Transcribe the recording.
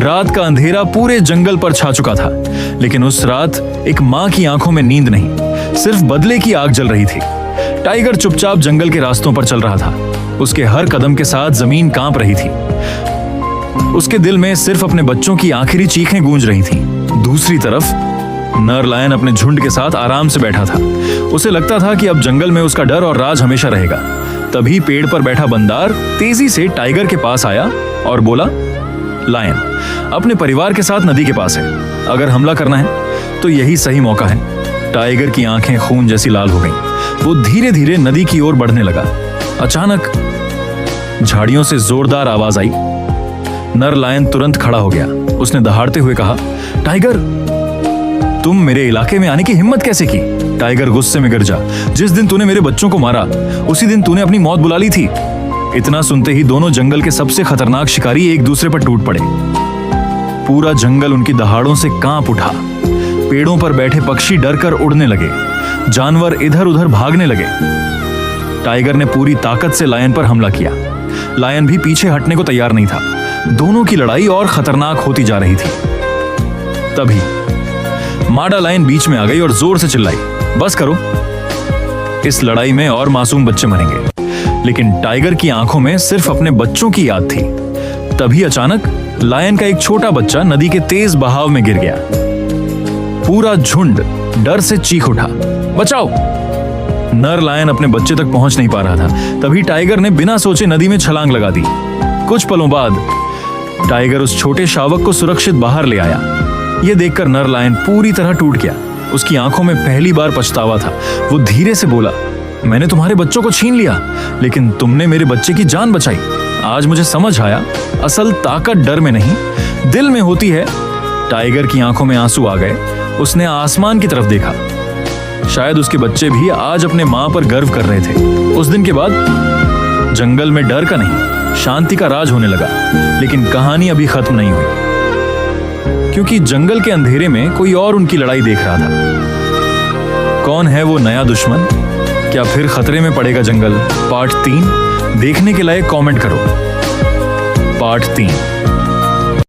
रात का अंधेरा पूरे जंगल पर छा चुका था, लेकिन उस रात एक माँ की आंखों में नींद नहीं, सिर्फ बदले की आग जल रही थी। टाइगर चुपचाप जंगल के रास्तों पर चल रहा था। उसके हर कदम के साथ जमीन कांप रही थी। उसके दिल में सिर्फ अपने बच्चों की आखिरी चीखें गूंज रही थीं। दूसरी तरफ नर लायन अपने झुंड के साथ आराम से बैठा था। उसे लगता था कि अब जंगल में उसका डर और राज हमेशा रहेगा। तभी पेड़ पर बैठा बंदर तेजी से टाइगर के पास आया और बोला, लायन अपने परिवार के साथ नदी के पास है। अगर हमला करना है तो यही सही मौका है। टाइगर की आंखें खून जैसी लाल हो गईं। वो धीरे धीरे नदी की ओर बढ़ने लगा। अचानक झाड़ियों से जोरदार आवाज आई। नर लायन तुरंत खड़ा हो गया। उसने दहाड़ते हुए कहा, टाइगर, तुम मेरे इलाके में आने की हिम्मत कैसे की? टाइगर गुस्से में गरजा, जिस दिन तूने मेरे बच्चों को मारा उसी दिन तूने अपनी मौत बुला ली थी। इतना सुनते ही दोनों जंगल के सबसे खतरनाक शिकारी एक दूसरे पर टूट पड़े। पूरा जंगल उनकी दहाड़ों से कांप उठा। पेड़ों पर बैठे पक्षी डरकर उड़ने लगे। जानवर इधर उधर भागने लगे। टाइगर ने पूरी ताकत से लायन पर हमला किया। लायन भी पीछे हटने को तैयार नहीं था। दोनों की लड़ाई और खतरनाक होती जा रही थी। तभी मादा लायन बीच में आ गई और जोर से चिल्लाई, बस करो, इस लड़ाई में और मासूम बच्चे मरेंगे। लेकिन टाइगर की आंखों में सिर्फ अपने बच्चों की याद थी। तभी अचानक लायन का एक छोटा बच्चा नदी के तेज बहाव में गिर गया। पूरा झुंड डर से चीख उठा, बचाओ! नर लायन अपने बच्चे तक पहुंच नहीं पा रहा था। तभी टाइगर ने बिना सोचे नदी में छलांग लगा दी। कुछ पलों बाद टाइगर उस छोटे शावक को सुरक्षित बाहर ले आया। यह देखकर नर लायन पूरी तरह टूट गया। उसकी आंखों में पहली बार पछतावा था। वो धीरे से बोला, मैंने तुम्हारे बच्चों को छीन लिया, लेकिन तुमने मेरे बच्चे की जान बचाई। आज मुझे समझ आया, असल ताकत डर में नहीं, दिल में होती है। टाइगर की आंखों में आंसू आ गए। उसने आसमान की तरफ देखा। शायद उसके बच्चे भी आज अपने मां पर गर्व कर रहे थे। उस दिन के बाद जंगल में डर का नहीं, शांति का राज होने लगा। लेकिन कहानी अभी खत्म नहीं हुई, क्योंकि जंगल के अंधेरे में कोई और उनकी लड़ाई देख रहा था। कौन है वो नया दुश्मन? क्या फिर खतरे में पड़ेगा जंगल? पार्ट 3 देखने के लायक कमेंट करो। पार्ट 3।